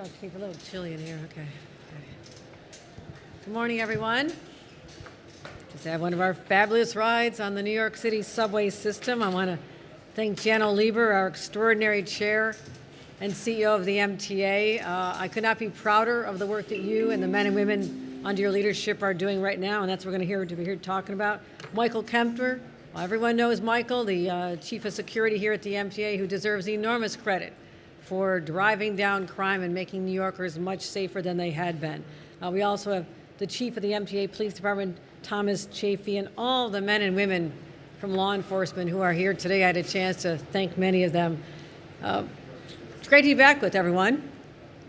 Oh, it's a little chilly in here. Okay. Good morning, everyone. Just had one of our fabulous rides on the New York City subway system. I want to thank Jano Lieber, our extraordinary chair and CEO of the MTA. I could not be prouder of the work that you and the men and women under your leadership are doing right now, and that's what we're going to be here talking about. Michael Kempner, well, everyone knows Michael, the Chief of Security here at the MTA, who deserves enormous credit for driving down crime and making New Yorkers much safer than they had been. We also have the Chief of the MTA Police Department, Thomas Chafee, and all the men and women from law enforcement who are here today. I had a chance to thank many of them. It's great to be back with everyone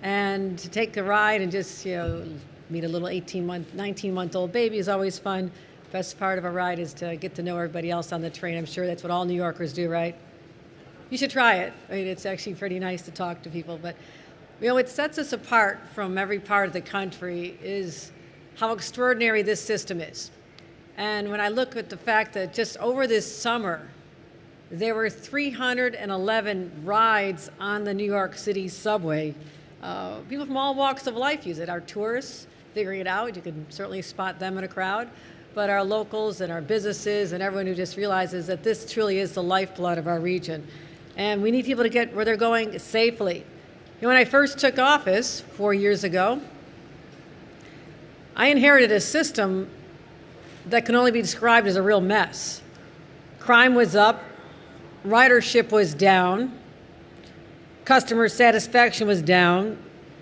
and to take a ride and just, meet a little 19-month-old baby is always fun. Best part of a ride is to get to know everybody else on the train. I'm sure that's what all New Yorkers do, right? You should try it. I mean, it's actually pretty nice to talk to people. But, what sets us apart from every part of the country is how extraordinary this system is. And when I look at the fact that just over this summer, there were 311 rides on the New York City subway. People from all walks of life use it. Our tourists figuring it out. You can certainly spot them in a crowd. But our locals and our businesses and everyone who just realizes that this truly is the lifeblood of our region. And we need people to get where they're going safely. When I first took office 4 years ago, I inherited a system that can only be described as a real mess. Crime was up, ridership was down, customer satisfaction was down,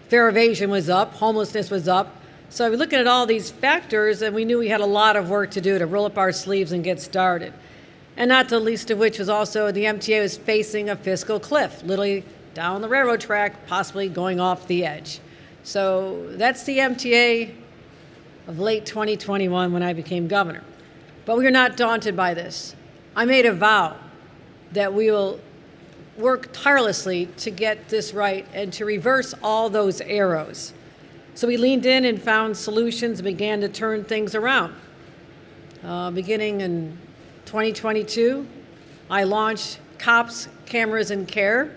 fare evasion was up, homelessness was up. So we're looking at all these factors, and we knew we had a lot of work to do to roll up our sleeves and get started. And not the least of which was also the MTA was facing a fiscal cliff, literally down the railroad track, possibly going off the edge. So that's the MTA of late 2021 when I became governor. But we are not daunted by this. I made a vow that we will work tirelessly to get this right and to reverse all those arrows. So we leaned in and found solutions and began to turn things around. Beginning in 2022, I launched Cops, Cameras, and Care.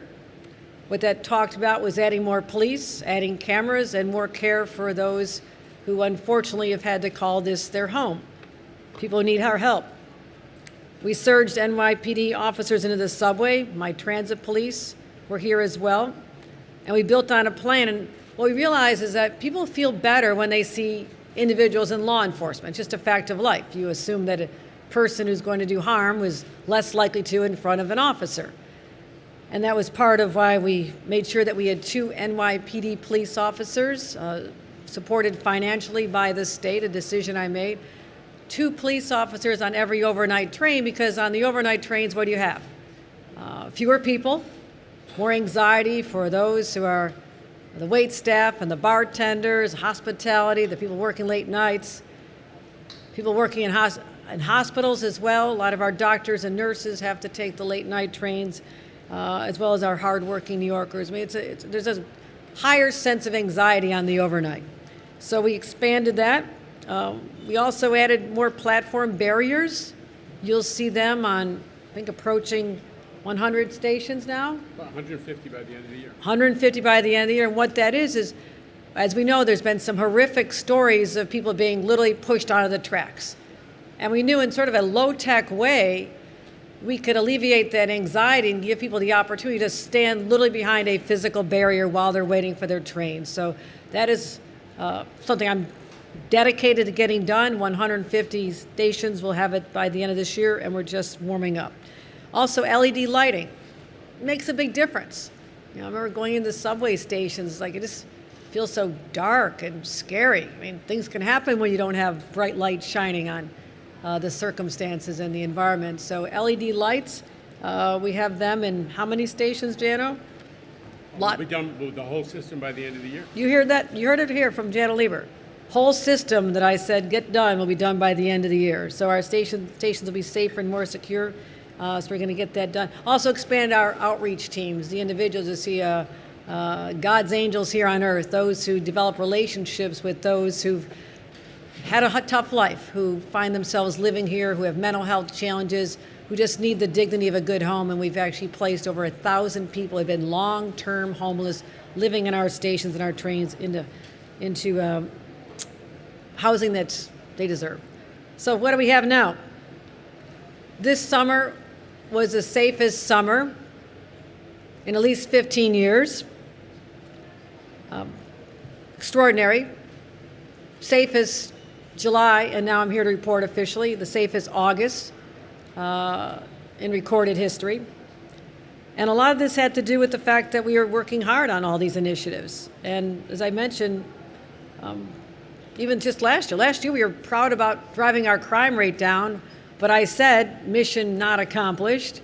What that talked about was adding more police, adding cameras, and more care for those who unfortunately have had to call this their home. People who need our help. We surged NYPD officers into the subway. My transit police were here as well. And we built on a plan. And what we realized is that people feel better when they see individuals in law enforcement. It's just a fact of life. You assume that a person who's going to do harm was less likely to in front of an officer. And that was part of why we made sure that we had 2 NYPD police officers, supported financially by the state, a decision I made. 2 police officers on every overnight train, because on the overnight trains, what do you have? Fewer people, more anxiety for those who are the wait staff and the bartenders, hospitality, the people working late nights, people working in hospitals as well. A lot of our doctors and nurses have to take the late night trains, as well as our hardworking New Yorkers. I mean, there's a higher sense of anxiety on the overnight. So we expanded that. We also added more platform barriers. You'll see them on, I think, approaching 100 stations now. About 150 by the end of the year. 150 by the end of the year. And what that is, as we know, there's been some horrific stories of people being literally pushed onto the tracks. And we knew in sort of a low-tech way, we could alleviate that anxiety and give people the opportunity to stand literally behind a physical barrier while they're waiting for their train. So that is something I'm dedicated to getting done. 150 stations will have it by the end of this year, and we're just warming up. Also, LED lighting makes a big difference. I remember going into subway stations, it just feels so dark and scary. I mean, things can happen when you don't have bright lights shining on the circumstances and the environment. So LED lights, we have them in how many stations, Jano? We'll be done with the whole system by the end of the year. You heard that? You heard it here from Jano Lieber. Whole system that I said get done will be done by the end of the year. So our stations will be safer and more secure. So we're going to get that done. Also expand our outreach teams, the individuals who see God's angels here on earth, those who develop relationships with those who've had a tough life, who find themselves living here, who have mental health challenges, who just need the dignity of a good home. And we've actually placed over 1,000 people who have been long-term homeless, living in our stations and our trains into housing that they deserve. So what do we have now? This summer was the safest summer in at least 15 years. Extraordinary. Safest July, and now I'm here to report officially, the safest August in recorded history. And a lot of this had to do with the fact that we were working hard on all these initiatives. And as I mentioned, even just last year we were proud about driving our crime rate down, but I said, mission not accomplished.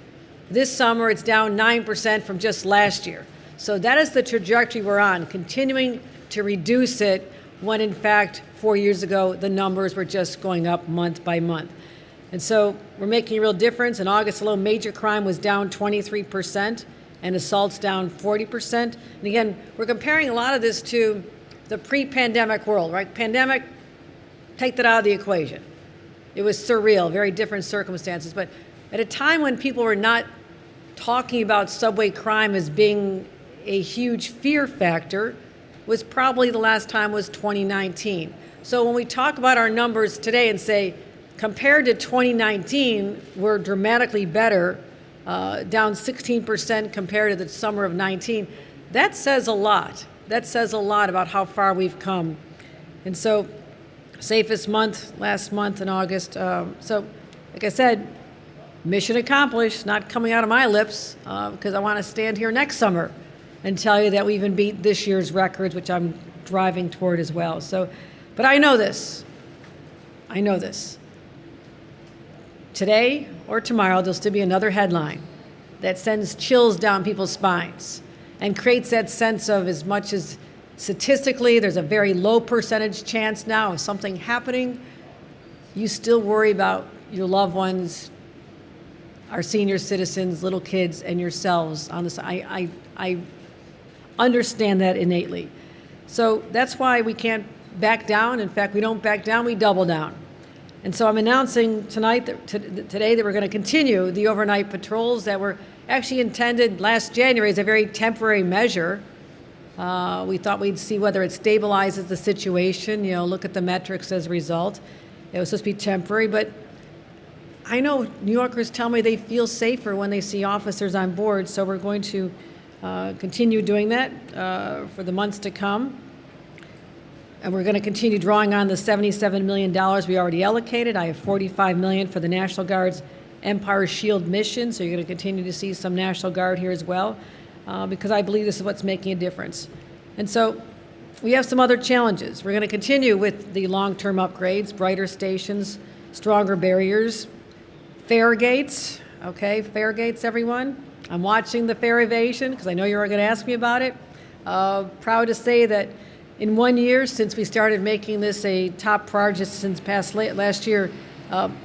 This summer, it's down 9% from just last year. So that is the trajectory we're on, continuing to reduce it when, in fact, 4 years ago, the numbers were just going up month by month. And so we're making a real difference. In August alone, major crime was down 23% and assaults down 40%. And again, we're comparing a lot of this to the pre-pandemic world, right? Pandemic, take that out of the equation. It was surreal, very different circumstances. But at a time when people were not talking about subway crime as being a huge fear factor, was probably the last time was 2019. So when we talk about our numbers today and say, compared to 2019, we're dramatically better, down 16% compared to the summer of 19, that says a lot. That says a lot about how far we've come. And so, safest month, last month in August. So, like I said, mission accomplished, not coming out of my lips, because I want to stand here next summer and tell you that we even beat this year's records, which I'm driving toward as well. So, but I know this. I know this. Today or tomorrow, there'll still be another headline that sends chills down people's spines and creates that sense of, as much as statistically there's a very low percentage chance now of something happening, you still worry about your loved ones, our senior citizens, little kids, and yourselves on this. I understand that innately. So that's why we can't back down. In fact, we don't back down, we double down. And so I'm announcing tonight, today, that we're going to continue the overnight patrols that were actually intended last January as a very temporary measure. We thought we'd see whether it stabilizes the situation, look at the metrics as a result. It was supposed to be temporary, but I know New Yorkers tell me they feel safer when they see officers on board, so we're going to continue doing that for the months to come. And we're going to continue drawing on the $77 million we already allocated. I have $45 million for the National Guard's Empire Shield mission, so you're going to continue to see some National Guard here as well, because I believe this is what's making a difference. And so we have some other challenges. We're going to continue with the long-term upgrades, brighter stations, stronger barriers, fare gates. Okay, fare gates, everyone. I'm watching the fare evasion because I know you're going to ask me about it. Proud to say that in 1 year, since we started making this a top priority since last year,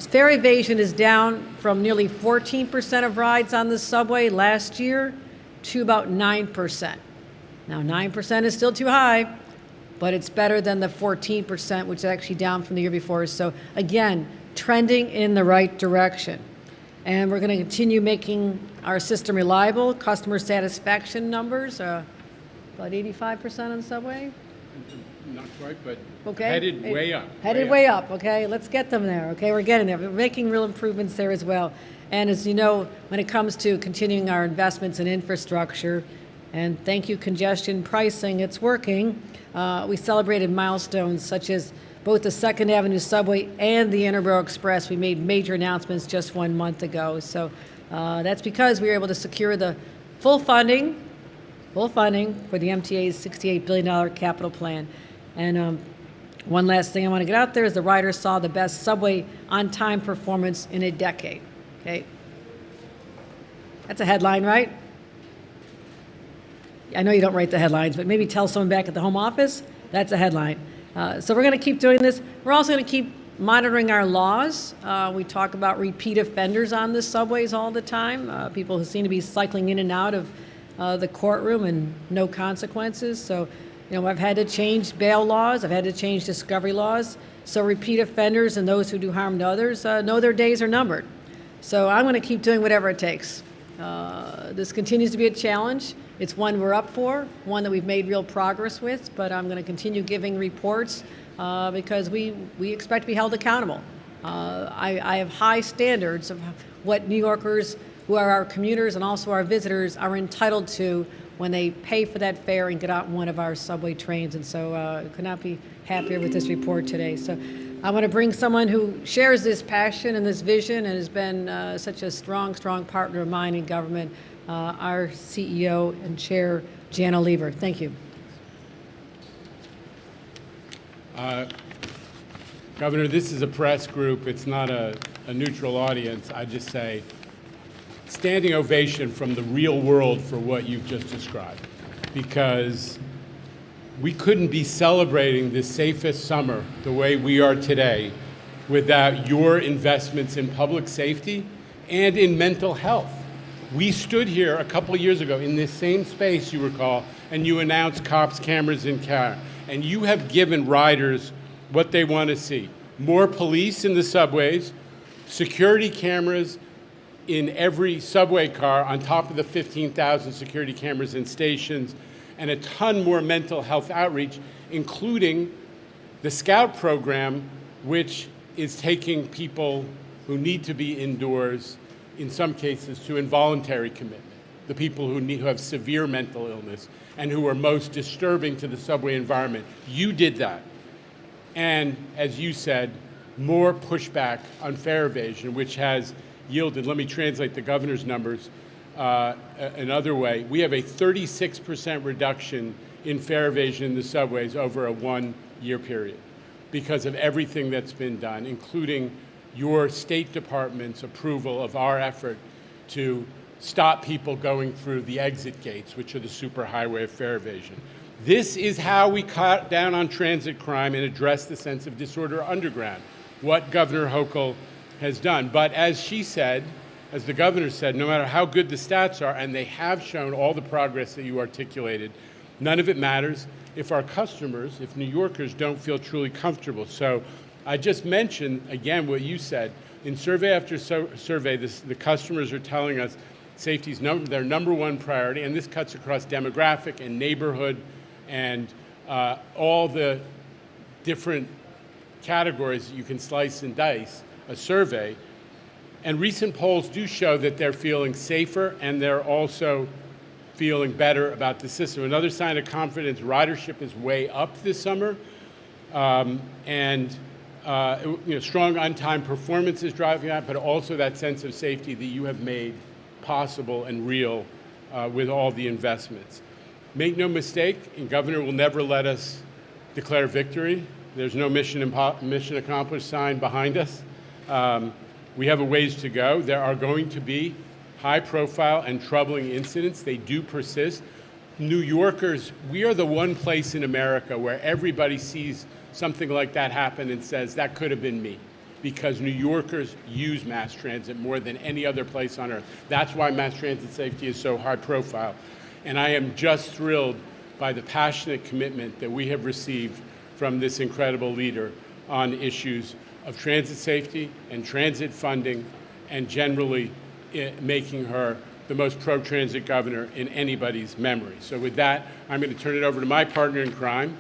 fare evasion is down from nearly 14% of rides on the subway last year to about 9%. Now, 9% is still too high, but it's better than the 14%, which is actually down from the year before. So again, trending in the right direction. And we're going to continue making our system reliable. Customer satisfaction numbers, about 85% on the subway. Not quite, but okay. Headed way up. Headed way up, okay? Let's get them there, okay? We're getting there. We're making real improvements there as well. And as you know, when it comes to continuing our investments in infrastructure, and thank you, congestion pricing, it's working. We celebrated milestones such as both the 2nd Avenue subway and the Interborough Express. We made major announcements just 1 month ago. So that's because we were able to secure the full funding for the MTA's $68 billion capital plan. And one last thing I want to get out there is the riders saw the best subway on-time performance in a decade. Okay, that's a headline, right? I know you don't write the headlines, but maybe tell someone back at the home office, that's a headline. So we're going to keep doing this. We're also going to keep monitoring our laws. We talk about repeat offenders on the subways all the time, people who seem to be cycling in and out of the courtroom and no consequences. So, I've had to change bail laws. I've had to change discovery laws. So repeat offenders and those who do harm to others know their days are numbered. So I'm going to keep doing whatever it takes. This continues to be a challenge. It's one we're up for, one that we've made real progress with, but I'm going to continue giving reports because we expect to be held accountable. I have high standards of what New Yorkers, who are our commuters and also our visitors, are entitled to when they pay for that fare and get out in one of our subway trains. And so I could not be happier with this report today. So I want to bring someone who shares this passion and this vision and has been such a strong partner of mine in government, our CEO and Chair, Jana Lieber. Thank you. Governor, this is a press group. It's not a neutral audience. I just say standing ovation from the real world for what you've just described, because we couldn't be celebrating the safest summer the way we are today without your investments in public safety and in mental health. We stood here a couple of years ago in this same space, you recall, and you announced cops, cameras in car, and you have given riders what they want to see. More police in the subways, security cameras in every subway car on top of the 15,000 security cameras in stations, and a ton more mental health outreach, including the Scout program, which is taking people who need to be indoors, in some cases, to involuntary commitment, the people who have severe mental illness and who are most disturbing to the subway environment. You did that. And as you said, more pushback on fare evasion, which has yielded, let me translate the governor's numbers another way. We have a 36% reduction in fare evasion in the subways over a 1-year period because of everything that's been done, including your State Department's approval of our effort to stop people going through the exit gates, which are the superhighway of fare evasion. This is how we cut down on transit crime and address the sense of disorder underground, what Governor Hochul has done. But as she said, as the governor said, no matter how good the stats are, and they have shown all the progress that you articulated, none of it matters if our customers, if New Yorkers don't feel truly comfortable. So I just mentioned, again, what you said. In survey after survey, the customers are telling us safety is their number one priority, and this cuts across demographic and neighborhood and all the different categories you can slice and dice a survey. And recent polls do show that they're feeling safer and they're also feeling better about the system. Another sign of confidence, ridership is way up this summer. Strong on-time performance is driving that, but also that sense of safety that you have made possible and real with all the investments. Make no mistake, and Governor will never let us declare victory. There's no mission accomplished sign behind us. We have a ways to go. There are going to be high-profile and troubling incidents. They do persist. New Yorkers, we are the one place in America where everybody sees something like that happen and says, that could have been me, because New Yorkers use mass transit more than any other place on earth. That's why mass transit safety is so high profile. And I am just thrilled by the passionate commitment that we have received from this incredible leader on issues of transit safety and transit funding, and generally making her the most pro-transit governor in anybody's memory. So with that, I'm going to turn it over to my partner in crime,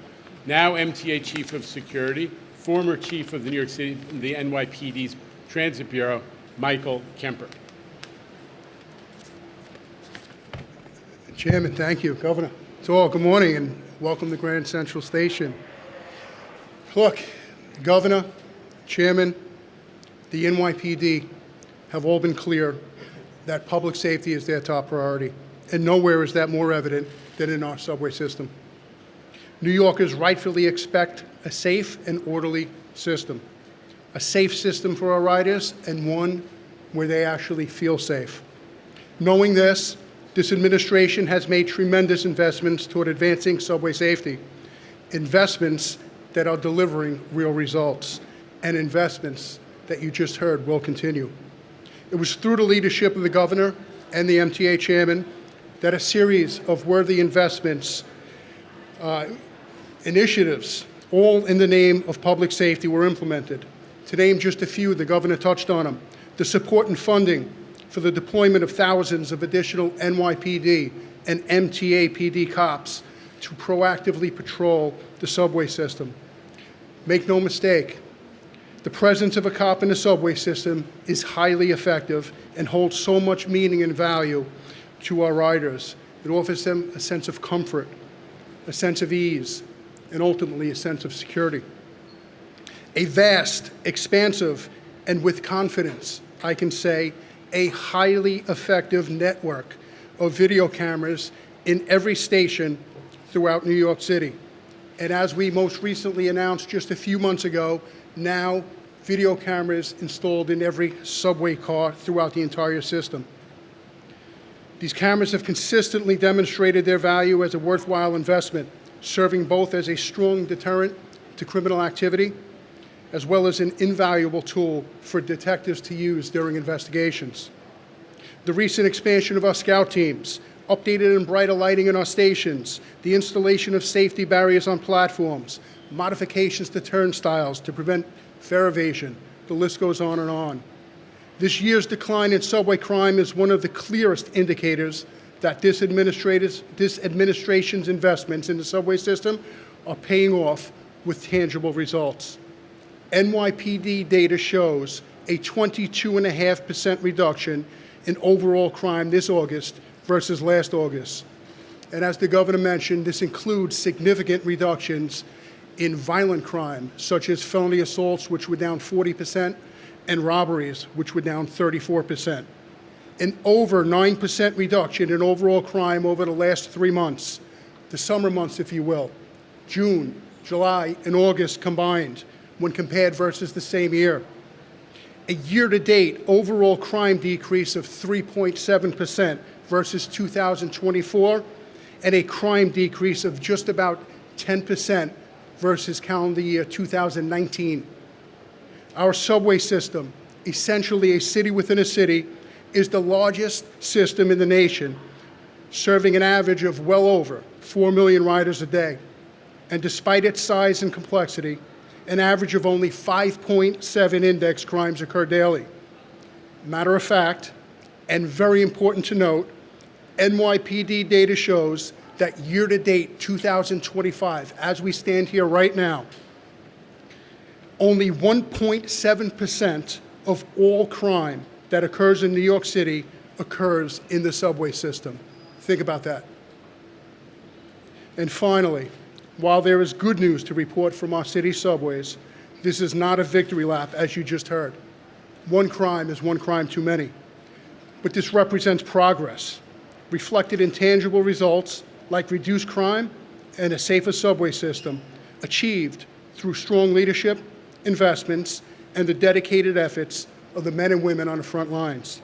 now MTA Chief of Security, former Chief of the New York City, the NYPD's Transit Bureau, Michael Kemper. Chairman, thank you. Governor, to all, good morning and welcome to Grand Central Station. Look, Governor, Chairman, the NYPD have all been clear that public safety is their top priority, and nowhere is that more evident than in our subway system. New Yorkers rightfully expect a safe and orderly system, a safe system for our riders, and one where they actually feel safe. Knowing this administration has made tremendous investments toward advancing subway safety, investments that are delivering real results, and investments that you just heard will continue. It was through the leadership of the governor and the MTA chairman that a series of worthy investments, initiatives all in the name of public safety, were implemented. To name just a few, the governor touched on them. The support and funding for the deployment of thousands of additional NYPD and MTA PD cops to proactively patrol the subway system. Make no mistake, the presence of a cop in the subway system is highly effective and holds so much meaning and value to our riders. It offers them a sense of comfort, a sense of ease, and ultimately a sense of security. A vast, expansive, and with confidence, I can say, a highly effective network of video cameras in every station throughout New York City. And as we most recently announced just a few months ago, now video cameras installed in every subway car throughout the entire system. These cameras have consistently demonstrated their value as a worthwhile investment, serving both as a strong deterrent to criminal activity, as well as an invaluable tool for detectives to use during investigations. The recent expansion of our scout teams, updated and brighter lighting in our stations, the installation of safety barriers on platforms, modifications to turnstiles to prevent fare evasion, the list goes on and on. This year's decline in subway crime is one of the clearest indicators that this administration's investments in the subway system are paying off with tangible results. NYPD data shows a 22.5% reduction in overall crime this August versus last August. And as the governor mentioned, this includes significant reductions in violent crime, such as felony assaults, which were down 40%, and robberies, which were down 34%. An over 9% reduction in overall crime over the last 3 months, the summer months, if you will, June, July, and August combined, when compared versus the same year. A year-to-date overall crime decrease of 3.7% versus 2024, and a crime decrease of just about 10% versus calendar year 2019. Our subway system, essentially a city within a city, is the largest system in the nation, serving an average of well over 4 million riders a day. And despite its size and complexity, an average of only 5.7 index crimes occur daily. Matter of fact, and very important to note, NYPD data shows that year-to-date 2025, as we stand here right now, only 1.7% of all crime that occurs in New York City occurs in the subway system. Think about that. And finally, while there is good news to report from our city subways, this is not a victory lap, as you just heard. One crime is one crime too many. But this represents progress, reflected in tangible results like reduced crime and a safer subway system, achieved through strong leadership, investments, and the dedicated efforts of the men and women on the front lines.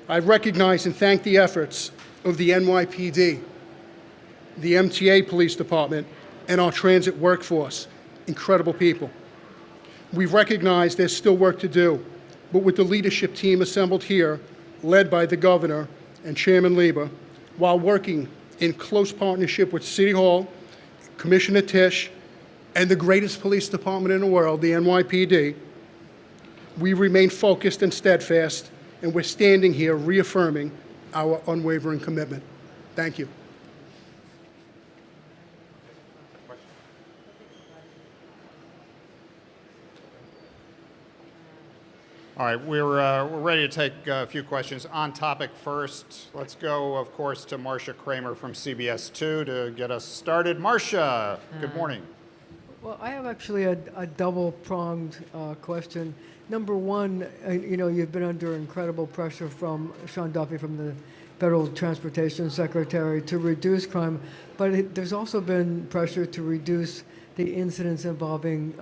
I recognize and thank the efforts of the NYPD, the MTA Police Department, and our transit workforce. Incredible people. We recognize there's still work to do, but with the leadership team assembled here, led by the governor and Chairman Lieber, while working in close partnership with City Hall, Commissioner Tisch, and the greatest police department in the world, the NYPD, we remain focused and steadfast, and we're standing here reaffirming our unwavering commitment. Thank you. All right, we're ready to take a few questions. On topic first, let's go, of course, to Marcia Kramer from CBS 2 to get us started. Marcia, good morning. Well, I have actually a double-pronged question. Number one, you've been under incredible pressure from Sean Duffy, from the Federal Transportation Secretary, to reduce crime, but there's also been pressure to reduce the incidents involving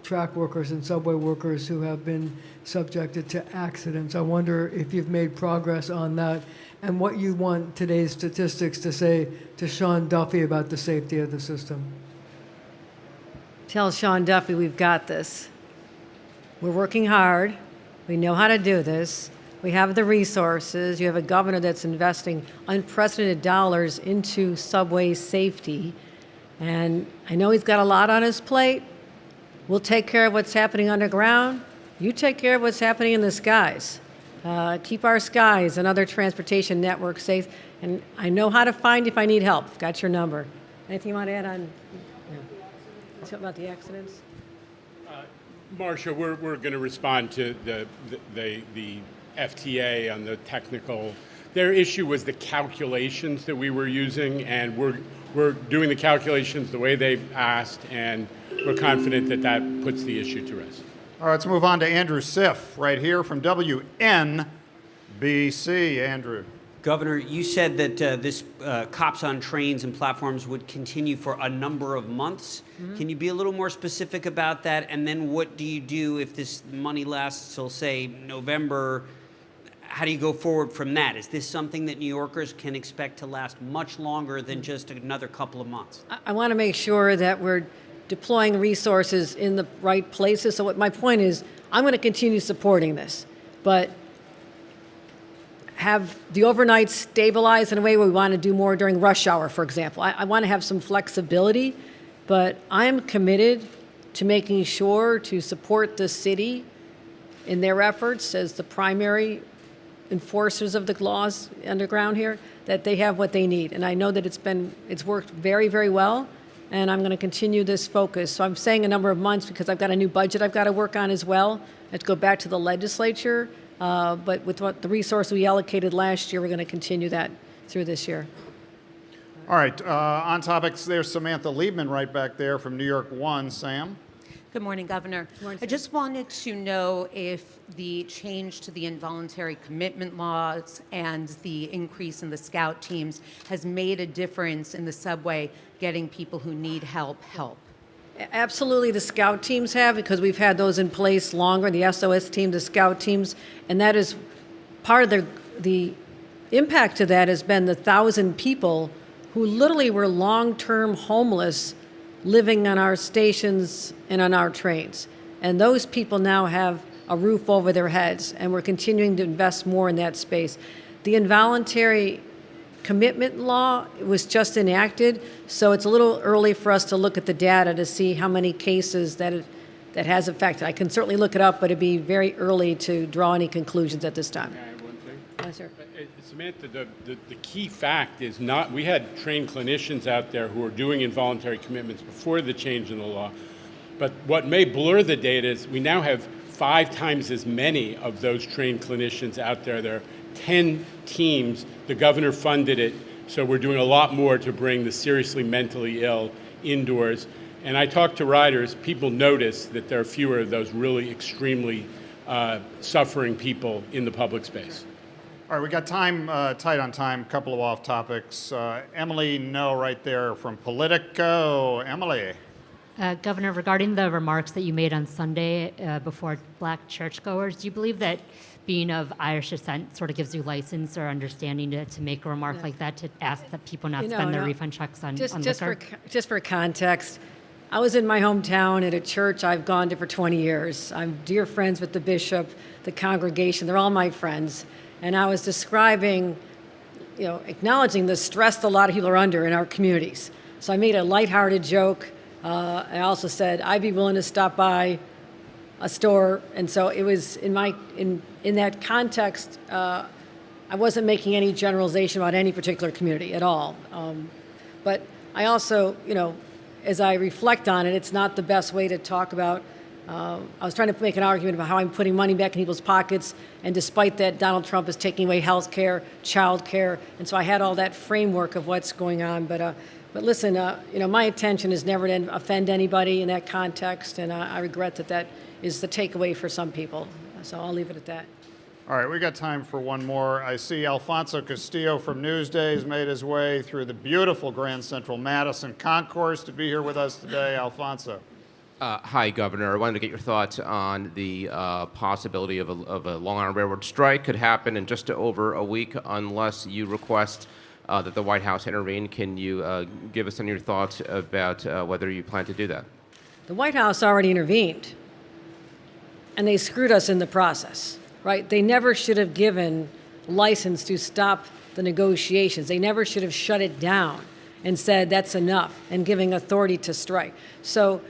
track workers and subway workers who have been subjected to accidents. I wonder if you've made progress on that and what you want today's statistics to say to Sean Duffy about the safety of the system. Tell Sean Duffy we've got this. We're working hard. We know how to do this. We have the resources. You have a governor that's investing unprecedented dollars into subway safety. And I know he's got a lot on his plate. We'll take care of what's happening underground. You take care of what's happening in the skies. Keep our skies and other transportation networks safe. And I know how to find you if I need help. Got your number. Anything you want to add on? No. Something about the accidents? Marcia, we're going to respond to the FTA on the technical. Their issue was the calculations that we were using, and we're doing the calculations the way they've asked, and we're confident that that puts the issue to rest. All right, let's move on to Andrew Siff right here from WNBC. Andrew. Governor, you said that this cops on trains and platforms would continue for a number of months. Can you be a little more specific about that? And then what do you do if this money lasts till, say, November? How do you go forward from that? Is this something that New Yorkers can expect to last much longer than just another couple of months? I want to make sure that we're deploying resources in the right places. So what my point is, I'm going to continue supporting this, but have the overnight stabilize in a way where we want to do more during rush hour, for example. I want to have some flexibility, but I'm committed to making sure to support the city in their efforts as the primary enforcers of the laws underground here, that they have what they need. And I know that it's worked very, very well, and I'm going to continue this focus. So I'm saying a number of months because I've got a new budget I've got to work on as well. I have to go back to the legislature. But with what the resource we allocated last year, we're going to continue that through this year. All right, on topics, there's Samantha Liebman right back there from New York One. Sam? Good morning, Governor. morning, I just wanted to know if the change to the involuntary commitment laws and the increase in the scout teams has made a difference in the subway getting people who need help. Absolutely, the scout teams have, because we've had those in place longer, the SOS team, the scout teams, and that is part of the impact of that has been the 1,000 people who literally were long-term homeless living on our stations and on our trains. And those people now have a roof over their heads, and we're continuing to invest more in that space. The involuntary commitment law was just enacted, so it's a little early for us to look at the data to see how many cases that has affected. I can certainly look it up, but it'd be very early to draw any conclusions at this time. Can I add one thing? Yes, sir. Samantha, the key fact is not, we had trained clinicians out there who were doing involuntary commitments before the change in the law, but what may blur the data is we now have 5 times as many of those trained clinicians out there. There are 10 teams. The governor funded it, so we're doing a lot more to bring the seriously mentally ill indoors. And I talk to riders, people notice that there are fewer of those really extremely suffering people in the public space. All right, we got time, tight on time, a couple of off topics. Emily No right there from Politico. Emily. Governor, regarding the remarks that you made on Sunday before black churchgoers, do you believe that being of Irish descent sort of gives you license or understanding to make a remark like that, to ask that people not spend their refund checks on liquor? Just for context, I was in my hometown at a church I've gone to for 20 years. I'm dear friends with the bishop, the congregation, they're all my friends. And I was describing, acknowledging the stress that a lot of people are under in our communities. So I made a lighthearted joke. I also said I'd be willing to stop by a store, and so it was in that context. I wasn't making any generalization about any particular community at all. But I also, as I reflect on it, it's not the best way to talk about. I was trying to make an argument about how I'm putting money back in people's pockets, and despite that, Donald Trump is taking away health care, child care, and so I had all that framework of what's going on. But listen, my intention is never to offend anybody in that context, and I regret that is the takeaway for some people. So I'll leave it at that. All right, we got time for one more. I see Alfonso Castillo from Newsday has made his way through the beautiful Grand Central Madison concourse to be here with us today. Alfonso. Hi, Governor. I wanted to get your thoughts on the possibility of a Long Island Railroad strike could happen in just over a week unless you request that the White House intervene. Can you give us any of your thoughts about whether you plan to do that? The White House already intervened, and they screwed us in the process, right? They never should have given license to stop the negotiations. They never should have shut it down. and said that's enough and giving authority to strike. So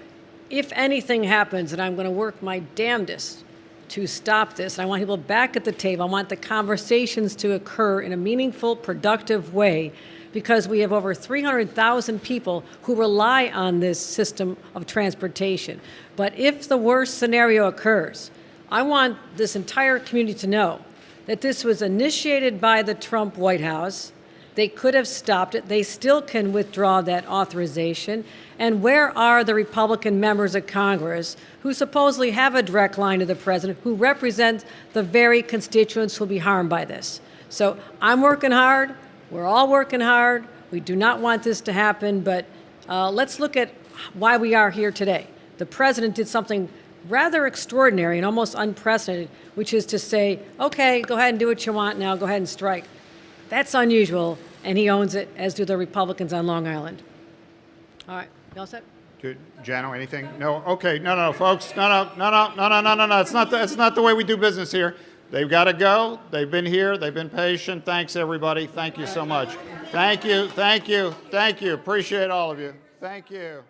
if anything happens, and I'm going to work my damnedest to stop this, and I want people back at the table, I want the conversations to occur in a meaningful, productive way, because we have over 300,000 people who rely on this system of transportation. But if the worst scenario occurs, I want this entire community to know that this was initiated by the Trump White House. They could have stopped it. They still can withdraw that authorization. And where are the Republican members of Congress who supposedly have a direct line to the president, who represent the very constituents who will be harmed by this? So I'm working hard. We're all working hard. We do not want this to happen, but let's look at why we are here today. The president did something rather extraordinary and almost unprecedented, which is to say, okay, go ahead and do what you want now, go ahead and strike. That's unusual, and he owns it, as do the Republicans on Long Island. All right, you all set? Jano, anything? No? Okay, no, folks, no. It's not the way we do business here. They've got to go. They've been here. They've been patient. Thanks, everybody. Thank you so much. Thank you. Appreciate all of you. Thank you.